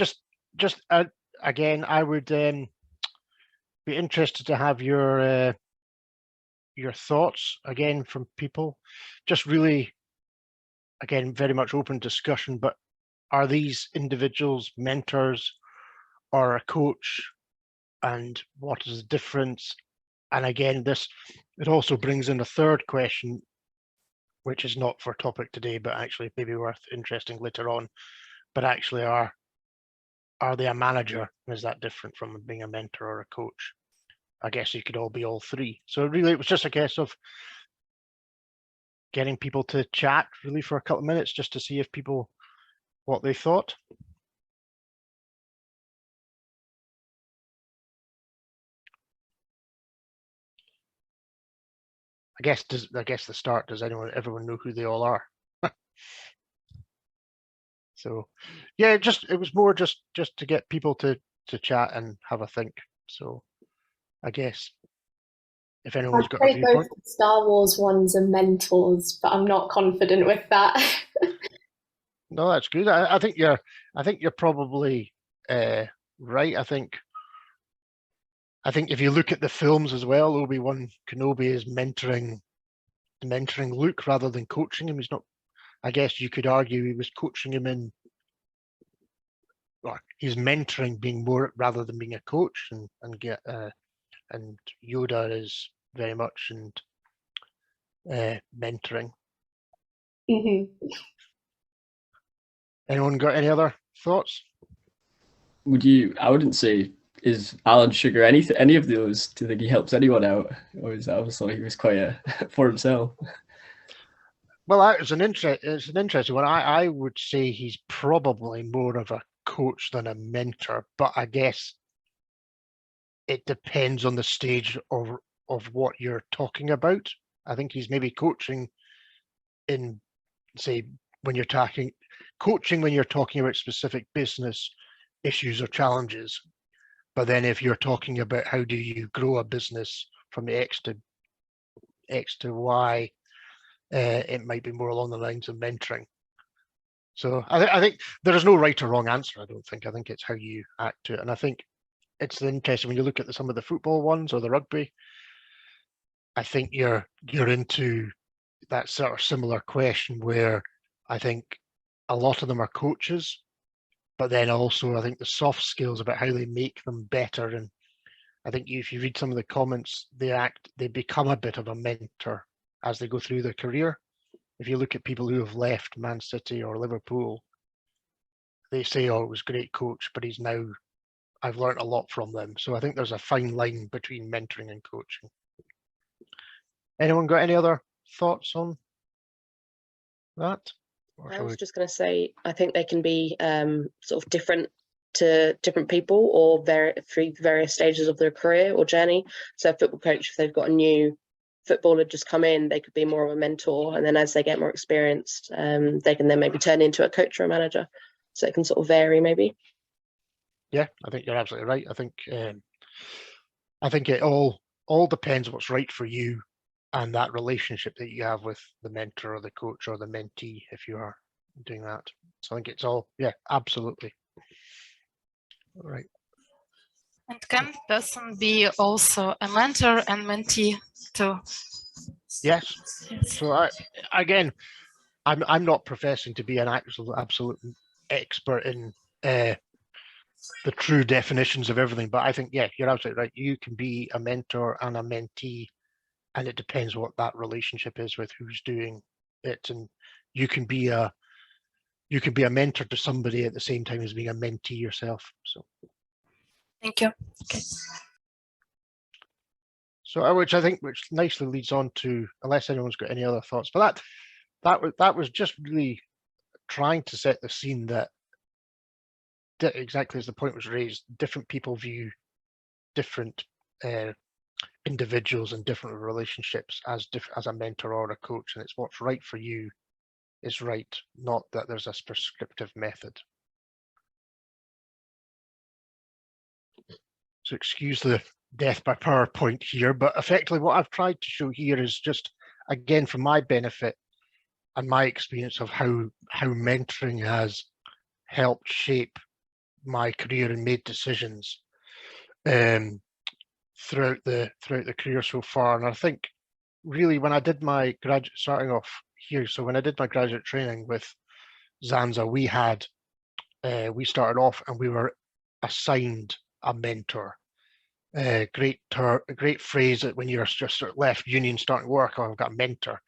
just again, I would be interested to have your thoughts again from people. Just really, again, very much open discussion. But are these individuals mentors or a coach, and what is the difference? And again, it also brings in a third question, which is not for topic today, but actually maybe worth interesting later on. But actually, are they a manager? Is that different from being a mentor or a coach? I guess you could all be all three. So really, it was just a case of getting people to chat really for a couple of minutes just to see if people what they thought. I guess the start, does everyone know who they all are? So yeah, it was more just to get people to chat and have a think. So I guess if anyone's got a I'd say both viewpoint. the Star Wars ones are mentors, but I'm not confident with that. No, that's good. I think you're probably right. I think if you look at the films as well, Obi-Wan Kenobi is mentoring Luke rather than coaching him. He's not. I guess you could argue he was coaching him in, or he's mentoring being more rather than being a coach, and Yoda is very much mentoring. Mhm. Anyone got any other thoughts? I wouldn't say, is Alan Sugar any of those? Do you think he helps anyone out, or is that also he was quite for himself? Well, it's an interesting one. I would say he's probably more of a coach than a mentor, but I guess it depends on the stage of what you're talking about. I think he's maybe coaching in, say, when you're talking about specific business issues or challenges. But then if you're talking about how do you grow a business from X to Y, it might be more along the lines of mentoring. So I think there is no right or wrong answer. I don't think. I think it's how you act to it, and I think it's interesting when you look at some of the football ones or the rugby. I think you're into that sort of similar question where I think a lot of them are coaches, but then also I think the soft skills about how they make them better. And I think if you read some of the comments, they become a bit of a mentor as they go through their career. If you look at people who have left Man City or Liverpool, they say, "Oh, it was great coach, but I've learned a lot from them." So I think there's a fine line between mentoring and coaching. Anyone got any other thoughts on that? I was just going to say, I think they can be sort of different to different people, or through various stages of their career or journey. So a football coach, if they've got a new footballer just come in, they could be more of a mentor, and then as they get more experienced, they can then maybe turn into a coach or a manager. So it can sort of vary, maybe. Yeah, I think you're absolutely right. I think it all depends what's right for you and that relationship that you have with the mentor or the coach or the mentee if you are doing that. So I think it's all, yeah, absolutely. All right. And can person be also a mentor and mentee too? Yes. So I'm not professing to be an absolute expert in the true definitions of everything, but I think, yeah, you're absolutely right. You can be a mentor and a mentee, and it depends what that relationship is with who's doing it. And you can be a mentor to somebody at the same time as being a mentee yourself. So thank you. Okay. So which nicely leads on to, unless anyone's got any other thoughts, but that was just really trying to set the scene that exactly as the point was raised, different people view different individuals and different relationships as a mentor or a coach, and it's what's right for you is right, not that there's a prescriptive method. So excuse the death by PowerPoint here, but effectively what I've tried to show here is just, again, for my benefit and my experience of how mentoring has helped shape my career and made decisions throughout the career so far. And I think really when I did my graduate, starting off here, so when I did my graduate training with Zanza, we started off and we were assigned a mentor. Great phrase that when you're just sort of left union starting work, oh, I've got a mentor.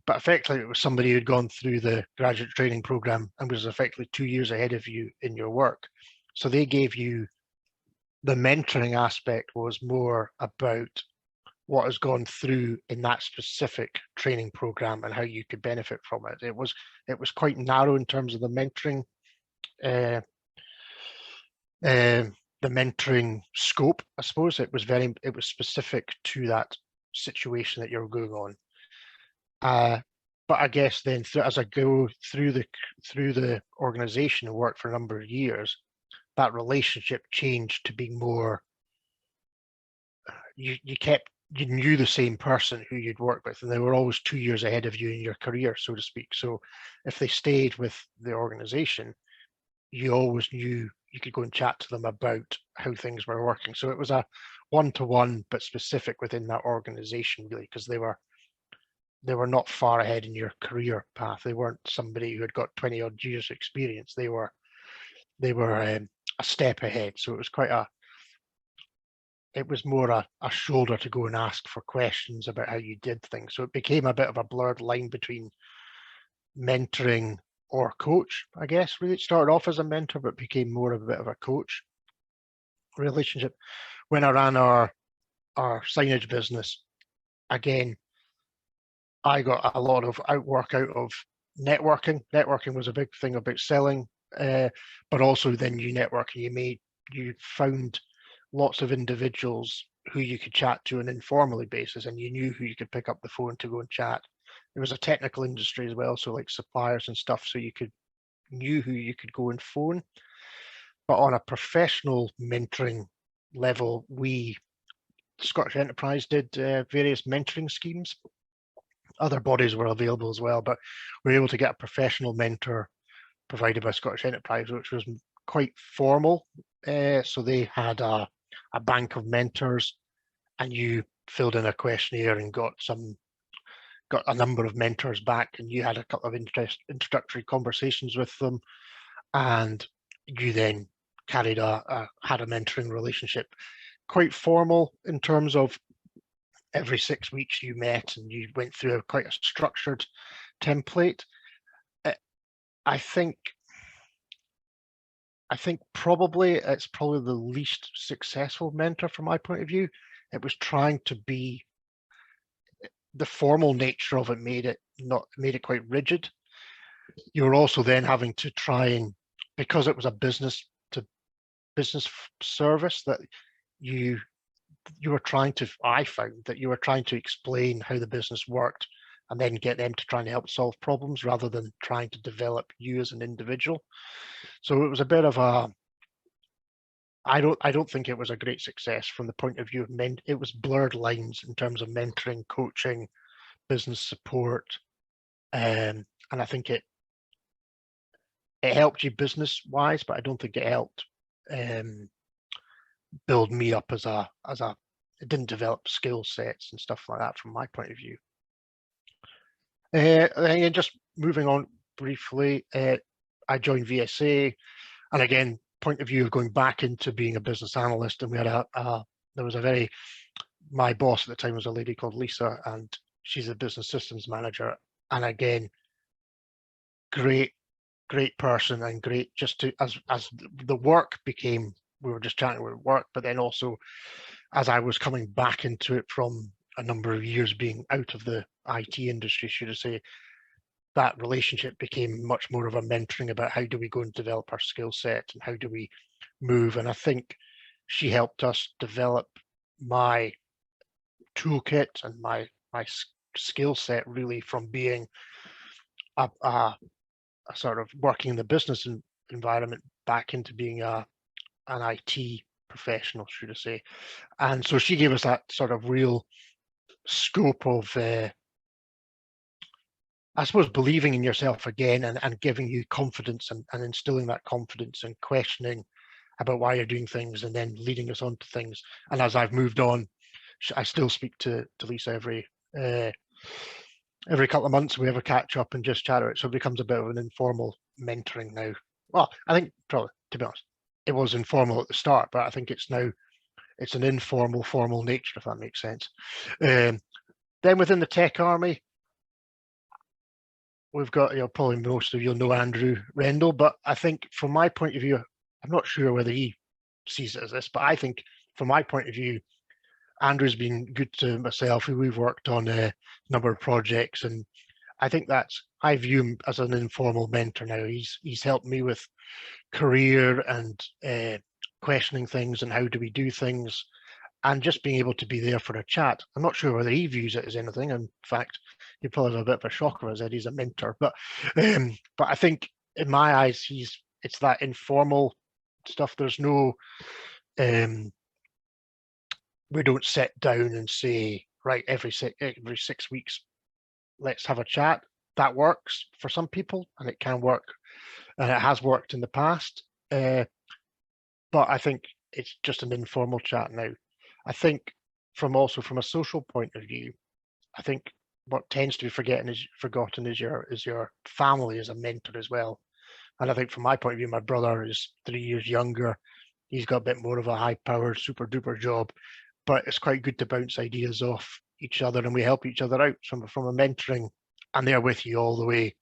But effectively, it was somebody who'd gone through the graduate training program and was effectively 2 years ahead of you in your work. So they gave you, the mentoring aspect was more about what has gone through in that specific training program and how you could benefit from it. It was quite narrow in terms of the mentoring the mentoring scope, I suppose. It was specific to that situation that you're going on. But I guess then as I go through the organization and work for a number of years, that relationship changed to being more, you knew the same person who you'd work with, and they were always 2 years ahead of you in your career, so to speak. So if they stayed with the organization, you always knew you could go and chat to them about how things were working. So it was a one-to-one, but specific within that organization, really, because they were not far ahead in your career path. They weren't somebody who had got 20 odd years experience. They were a step ahead. So it was it was more a shoulder to go and ask for questions about how you did things. So it became a bit of a blurred line between mentoring or coach, I guess. Really, it started off as a mentor, but became more of a bit of a coach relationship. When I ran our signage business, again, I got a lot of work out of networking. Networking was a big thing about selling, but also then you networking, you found lots of individuals who you could chat to on an informally basis, and you knew who you could pick up the phone to go and chat. It was a technical industry as well, so like suppliers and stuff, so you knew who you could go and phone. But on a professional mentoring level, Scottish Enterprise did various mentoring schemes. Other bodies were available as well, but we were able to get a professional mentor provided by Scottish Enterprise, which was quite formal. So they had a bank of mentors, and you filled in a questionnaire and got a number of mentors back, and you had a couple of introductory conversations with them, and you then had a mentoring relationship. Quite formal in terms of every 6 weeks you met and you went through quite a structured template. I think probably it's probably the least successful mentor from my point of view. It was trying to be, the formal nature of it made it quite rigid. You were also then having to try and, because it was a business to business service, that you were trying to, I found that you were trying to explain how the business worked and then get them to try and help solve problems rather than trying to develop you as an individual. So it was a bit of I don't think it was a great success from the point of view of it was blurred lines in terms of mentoring, coaching, business support. And I think it helped you business wise, but I don't think it helped build me up as it didn't develop skill sets and stuff like that from my point of view. And just moving on briefly, I joined VSA, and again, point of view of going back into being a business analyst, and we had my boss at the time was a lady called Lisa, and she's a business systems manager, and again, great person, and great just to, as the work became, we were just chatting about work, but then also as I was coming back into it from a number of years being out of the IT industry, should I say, that relationship became much more of a mentoring about how do we go and develop our skill set and how do we move. And I think she helped us develop my toolkit and my skill set, really, from being a sort of working in the business environment back into being an IT professional, should I say. And so she gave us that sort of real scope of I suppose believing in yourself again and giving you confidence and instilling that confidence and questioning about why you're doing things, and then leading us on to things. And as I've moved on, I still speak to Lisa every couple of months. We have a catch up and just chat about it. So it becomes a bit of an informal mentoring now. Well, I think probably, to be honest, it was informal at the start, but I think it's now, it's an informal, formal nature, if that makes sense. Then within the tech army, we've got, probably most of you'll know Andrew Rendell, but I think from my point of view, I'm not sure whether he sees it as this, but I think from my point of view, Andrew's been good to myself. We've worked on a number of projects, and I think I view him as an informal mentor now. He's helped me with career and questioning things and how do we do things, and just being able to be there for a chat. I'm not sure whether he views it as anything. In fact, he probably have a bit of a shock of us that he's a mentor. But I think in my eyes, it's that informal stuff. There's no, we don't sit down and say, right, every 6 weeks, let's have a chat. That works for some people, and it can work, and it has worked in the past. But I think it's just an informal chat now. I think from a social point of view, I think what tends to be forgotten is your family as a mentor as well. And I think from my point of view, my brother is 3 years younger. He's got a bit more of a high-powered, super-duper job, but it's quite good to bounce ideas off each other, and we help each other out from a mentoring, and they're with you all the way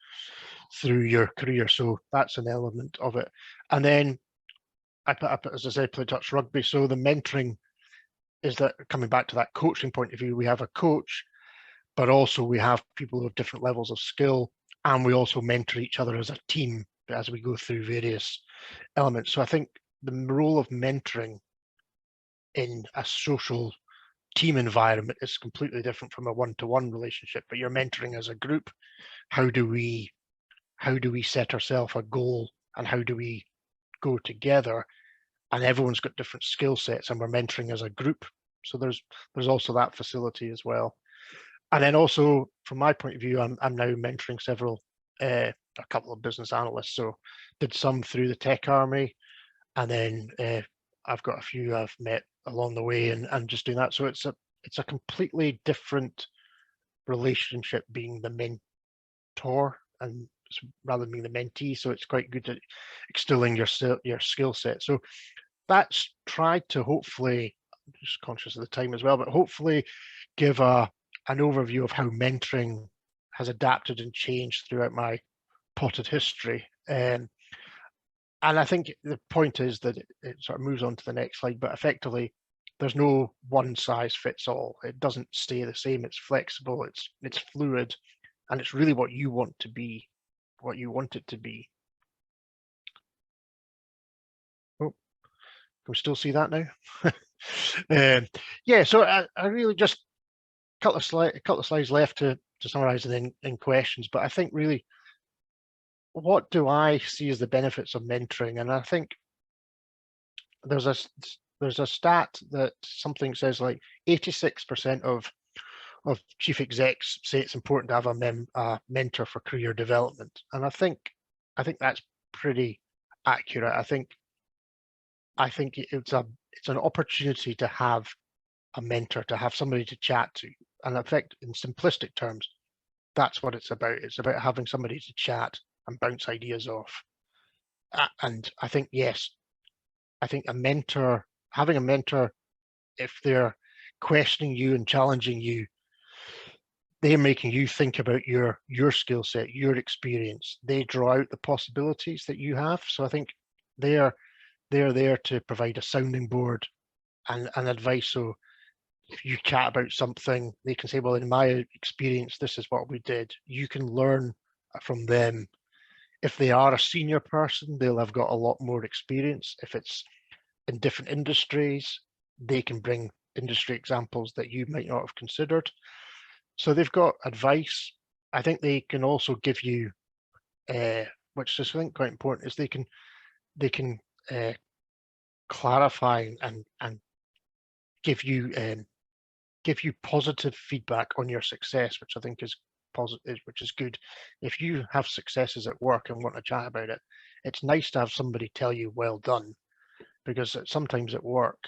through your career. So that's an element of it. And then as I said, play touch rugby. So the mentoring is that, coming back to that coaching point of view, we have a coach, but also we have people of different levels of skill, and we also mentor each other as a team as we go through various elements. So I think the role of mentoring in a social team environment is completely different from a one-to-one relationship, but you're mentoring as a group. How do we set ourselves a goal, and how do we go together? And everyone's got different skill sets, and we're mentoring as a group. So there's also that facility as well. And then also, from my point of view, I'm now mentoring a couple of business analysts. So did some through the tech army, and then I've got a few I've met along the way, and just doing that. So it's a completely different relationship, being the mentor and rather than being the mentee. So it's quite good at extolling your skill set. So that's tried to hopefully, I'm just conscious of the time as well, but hopefully give an overview of how mentoring has adapted and changed throughout my potted history. And I think the point is that it sort of moves on to the next slide, but effectively there's no one size fits all. It doesn't stay the same. It's flexible, it's fluid, and it's really what you want to be, what you want it to be. Oh, can we still see that now? Yeah, so I really just a couple of slides left to summarize, and then in questions. But I think really, what do I see as the benefits of mentoring? And I think there's a stat that something says like 86% of chief execs say it's important to have a mentor for career development, and I think that's pretty accurate. I think it's an opportunity to have a mentor, to have somebody to chat to, and in fact, in simplistic terms, that's what it's about. It's about having somebody to chat and bounce ideas off. And I think, yes, I think having a mentor, if they're questioning you and challenging you, they're making you think about your skill set, your experience. They draw out the possibilities that you have. So I think they're there to provide a sounding board and advice. So if you chat about something, they can say, well, in my experience, this is what we did. You can learn from them. If they are a senior person, they'll have got a lot more experience. If it's in different industries, they can bring industry examples that you might not have considered. So they've got advice. I think they can also give you, which is I think quite important, is they can clarify and give you positive feedback on your success, which I think is positive, which is good. If you have successes at work and want to chat about it, it's nice to have somebody tell you well done, because sometimes at work,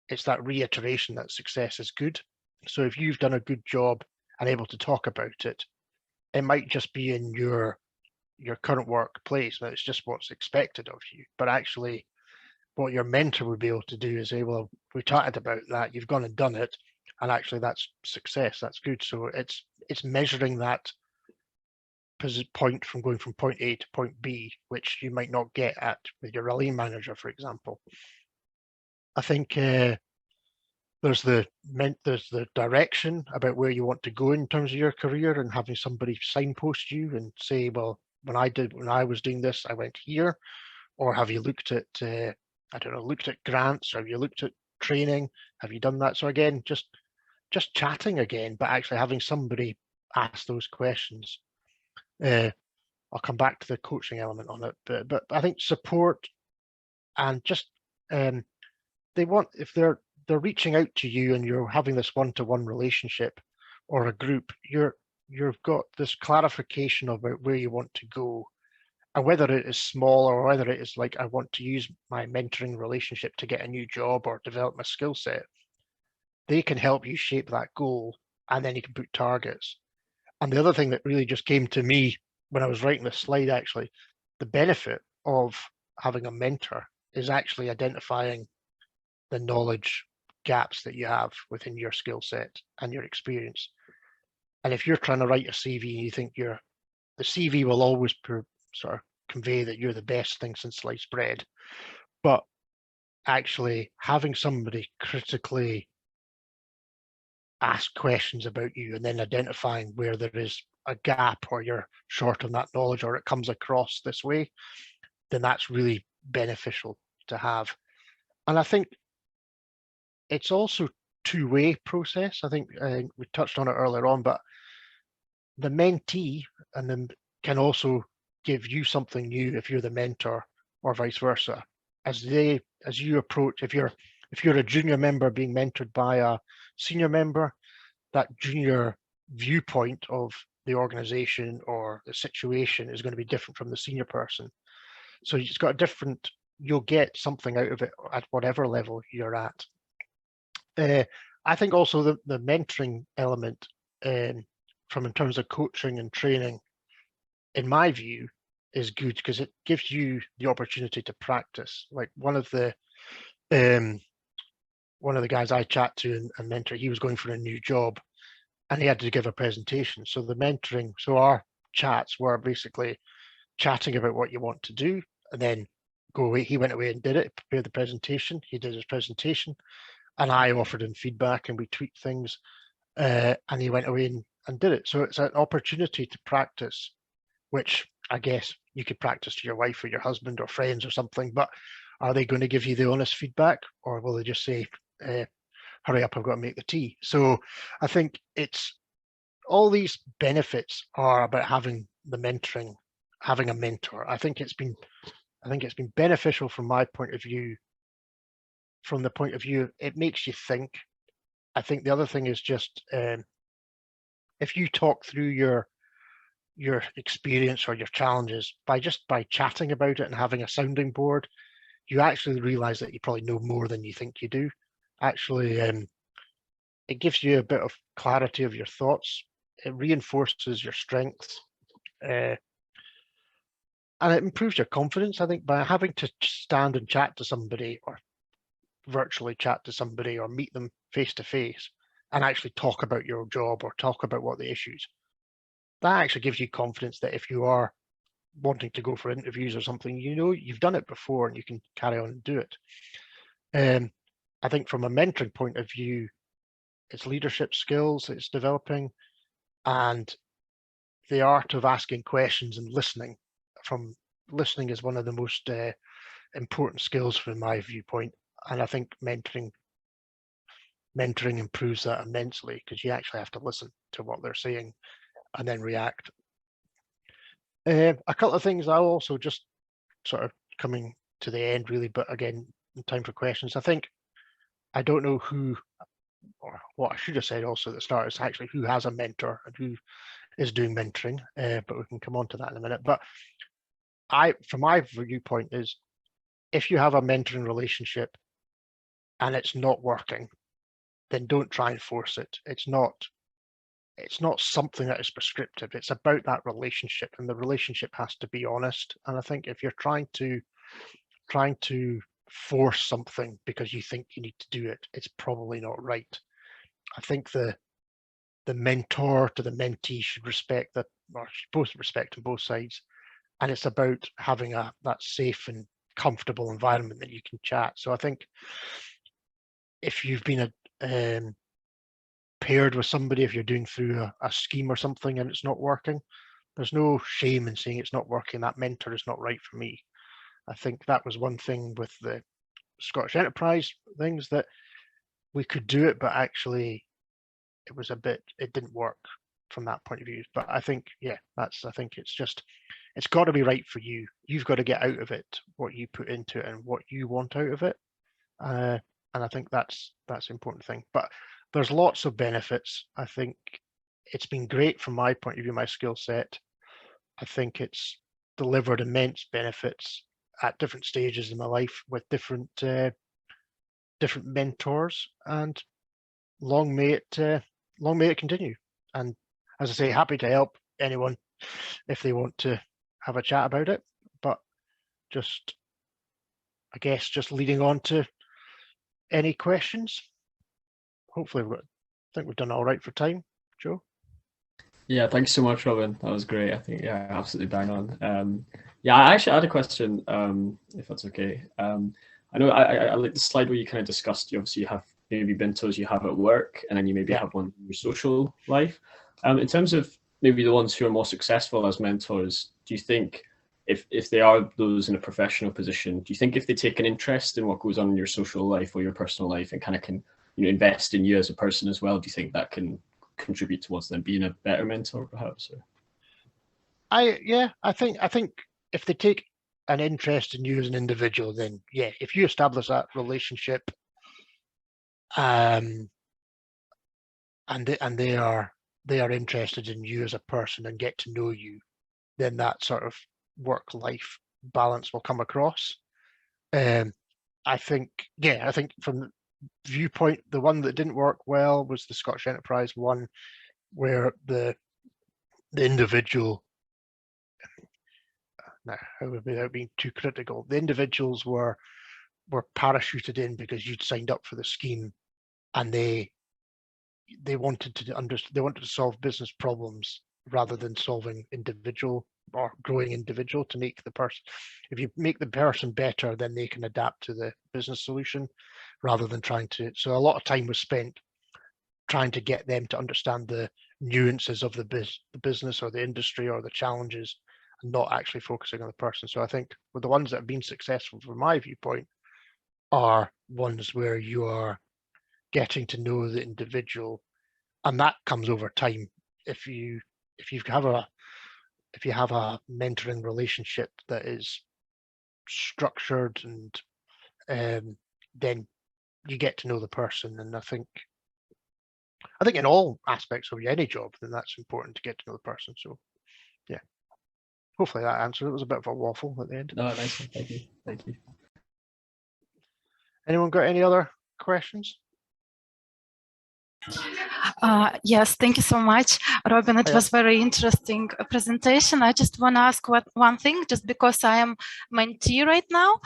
it's that reiteration that success is good. So if you've done a good job and able to talk about it, it might just be in your current workplace, and it's just what's expected of you. But actually, what your mentor would be able to do is say, well, we chatted about that, you've gone and done it, and actually that's success, that's good. So it's measuring that point from going from point A to point B, which you might not get at with your lean manager, for example. I think there's the direction about where you want to go in terms of your career, and having somebody signpost you and say, well, when I was doing this, I went here. Or have you looked at I don't know, looked at grants, or have you looked at training? Have you done that? So again, just chatting again, but actually having somebody ask those questions. I'll come back to the coaching element on it, but I think support, and just they want, if they're reaching out to you and you're having this one-to-one relationship or a group, you've got this clarification about where you want to go, and whether it is small or whether it is like, I want to use my mentoring relationship to get a new job or develop my skill set. They can help you shape that goal, and then you can put targets. And the other thing that really just came to me when I was writing this slide, actually, the benefit of having a mentor is actually identifying the knowledge gaps that you have within your skill set and your experience. And if you're trying to write a CV and you think the CV will always sort of convey that you're the best thing since sliced bread, but actually having somebody critically ask questions about you and then identifying where there is a gap, or you're short on that knowledge, or it comes across this way, then that's really beneficial to have. And I think it's also two-way process. I think we touched on it earlier on, but the mentee and then can also give you something new if you're the mentor, or vice versa. As you approach, if you're a junior member being mentored by a senior member, that junior viewpoint of the organization or the situation is going to be different from the senior person. So it's got a different, you'll get something out of it at whatever level you're at. I think also the mentoring element, from in terms of coaching and training, in my view, is good because it gives you the opportunity to practice. Like one of the guys I chat to and mentor, he was going for a new job and he had to give a presentation. So the mentoring, so our chats were basically chatting about what you want to do, and then go away. He went away and did it, prepared the presentation. He did his presentation, and I offered him feedback, and we tweaked things, and he went away and did it. So it's an opportunity to practice, which I guess you could practice to your wife or your husband or friends or something, but are they going to give you the honest feedback, or will they just say, hurry up, I've got to make the tea? So I think it's all these benefits are about having the mentoring, having a mentor. I think it's been beneficial from my point of view. From the point of view, it makes you think. I think the other thing is just if you talk through your experience or your challenges by chatting about it and having a sounding board, you actually realize that you probably know more than you think you do. Actually, it gives you a bit of clarity of your thoughts. It reinforces your strengths, and it improves your confidence. I think by having to stand and chat to somebody, or virtually chat to somebody, or meet them face to face and actually talk about your job or talk about what the issues, that actually gives you confidence that if you are wanting to go for interviews or something, you know you've done it before and you can carry on and do it. I think from a mentoring point of view, it's leadership skills it's developing, and the art of asking questions and listening. From listening is one of the most important skills from my viewpoint, and I think mentoring improves that immensely, because you actually have to listen to what they're saying and then react. A couple of things I'll also just sort of coming to the end really, but again, in time for questions. I don't know who, or what I should have said also at the start is actually who has a mentor and who is doing mentoring, but we can come on to that in a minute. But from my viewpoint is, if you have a mentoring relationship and it's not working, then don't try and force it. It's not something that is prescriptive. It's about that relationship, and the relationship has to be honest. And I think if you're trying to force something because you think you need to do it, it's probably not right. I think the mentor to the mentee should respect that, or should both respect on both sides. And it's about having that safe and comfortable environment that you can chat. So I think if you've been paired with somebody, if you're doing through a scheme or something and it's not working, there's no shame in saying it's not working. That mentor is not right for me. I think that was one thing with the Scottish Enterprise things, that we could do it, but actually it didn't work from that point of view. But I think, yeah, I think it's got to be right for you. You've got to get out of it what you put into it and what you want out of it. And I think that's an important thing. But there's lots of benefits. I think it's been great from my point of view, my skill set. I think it's delivered immense benefits at different stages in my life with different mentors, and long may it continue. And as I say, happy to help anyone if they want to have a chat about it. But I guess just leading on to any questions. Hopefully, I think we've done all right for time, Joe. Yeah, thanks so much, Robin. That was great. I think, yeah, absolutely bang on. Yeah, I actually had a question, if that's okay. I know I like the slide where you kind of discussed, obviously you have maybe mentors you have at work, and then you maybe have one in your social life. In terms of maybe the ones who are more successful as mentors, do you think if they are those in a professional position, do you think if they take an interest in what goes on in your social life or your personal life and kind of can, invest in you as a person as well, do you think that can contribute towards them being a better mentor, perhaps? Or? I think if they take an interest in you as an individual, then yeah, if you establish that relationship, and they are interested in you as a person and get to know you, then that sort of work-life balance will come across. I think from the viewpoint, the one that didn't work well was the Scottish Enterprise one, where the individual, now without being too critical, the individuals were parachuted in because you'd signed up for the scheme, and they wanted to solve business problems rather than solving individual or growing individual to make the person. If you make the person better, then they can adapt to the business solution rather than trying to. So a lot of time was spent trying to get them to understand the nuances of the business or the industry or the challenges, and not actually focusing on the person. So I think with the ones that have been successful from my viewpoint are ones where you are getting to know the individual, and that comes over time. If you have a mentoring relationship that is structured, and then you get to know the person. And I think in all aspects of any job, then that's important to get to know the person. So yeah, hopefully that answered. It was a bit of a waffle at the end. No, nice one. Thank you. Anyone got any other questions? Yes, thank you so much, Robin. It was very interesting presentation. I just want to ask one thing, just because I am mentee right now,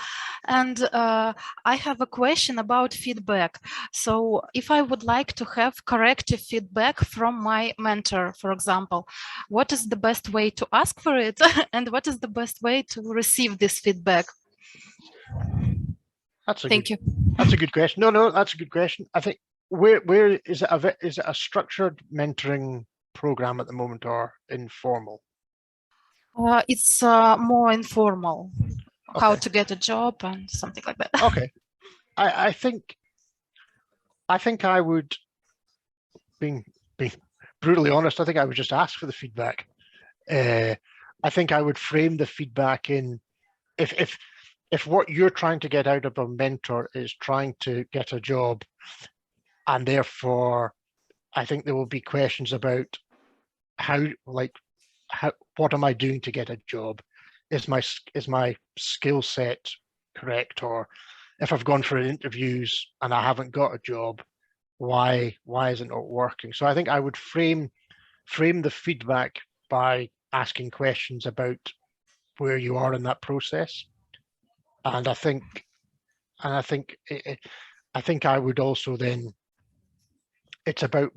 and I have a question about feedback. So if I would like to have corrective feedback from my mentor, for example, what is the best way to ask for it, and what is the best way to receive this feedback? Thank you. That's a good question. No, that's a good question. I think where is it? Is it a structured mentoring program at the moment or informal? It's more informal. Okay. How to get a job and something like that. Okay, I think I would, being brutally honest, I think I would just ask for the feedback. I think I would frame the feedback in if what you're trying to get out of a mentor is trying to get a job, and therefore I think there will be questions about what am I doing to get a job? Is my skill set correct, or if I've gone for interviews and I haven't got a job, why is it not working? So I think I would frame the feedback by asking questions about where you are in that process, and I think I would also then, it's about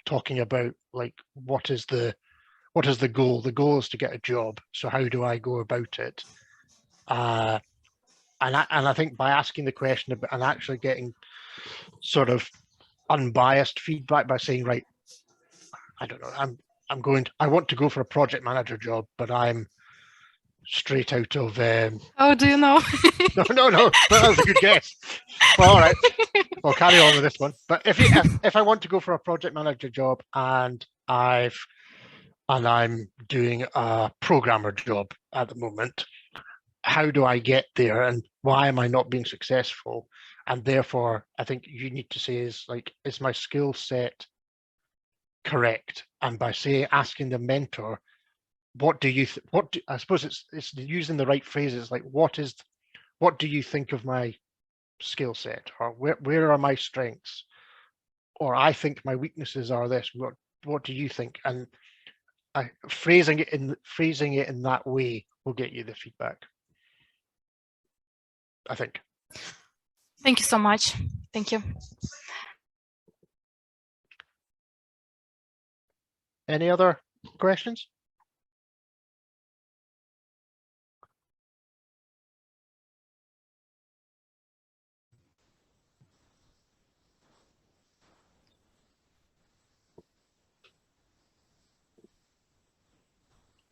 talking about what is the goal? The goal is to get a job. So how do I go about it? And I think by asking the question about, and actually getting sort of unbiased feedback by saying, right, I don't know, I want to go for a project manager job, but I'm straight out of How do you know? no, but that was a good guess. Well, all right, we'll carry on with this one. But if I want to go for a project manager job and I'm doing a programmer job at the moment, how do I get there, and why am I not being successful? And therefore, I think you need to say is my skill set correct? And by asking the mentor, what do you I suppose it's using the right phrases, like what do you think of my skill set, or where are my strengths, or I think my weaknesses are this. What do you think? And phrasing it in that way will get you the feedback, I think. Thank you so much. Thank you. Any other questions?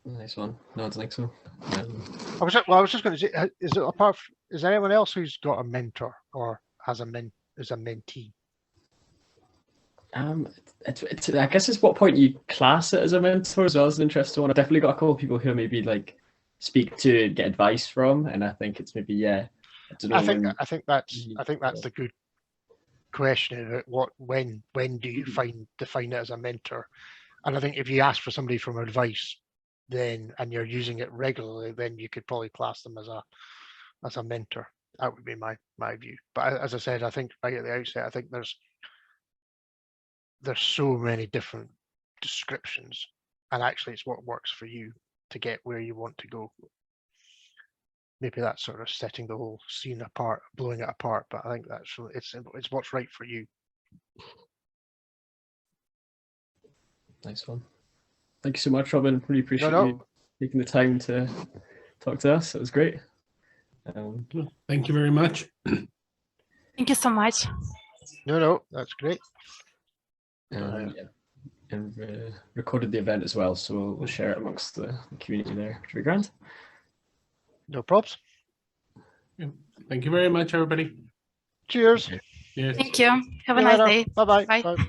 Nice one. No, I don't think so. I was just going to say, is there anyone else who's got a mentor or is a mentee? It's I guess it's what point you class it as a mentor as well as an interesting one. I've definitely got a couple of people who maybe speak to, get advice from, and I think it's maybe I don't know. I think that's the good question. When do you define it as a mentor? And I think if you ask for somebody from advice, and you're using it regularly, then you could probably class them as a mentor. That would be my view. But as I said, I think right at the outset, I think there's so many different descriptions, and actually it's what works for you to get where you want to go. Maybe that's sort of setting the whole scene apart, blowing it apart, but I think it's what's right for you. Nice one. Thank you so much, Robin. Really appreciate you taking the time to talk to us. It was great. Thank you very much. Thank you so much. No, that's great. And recorded the event as well, so we'll share it amongst the community there, which would be grand. No props. Thank you very much, everybody. Cheers. Yes. Thank you. Have a nice day. Bye-bye. Bye. Bye.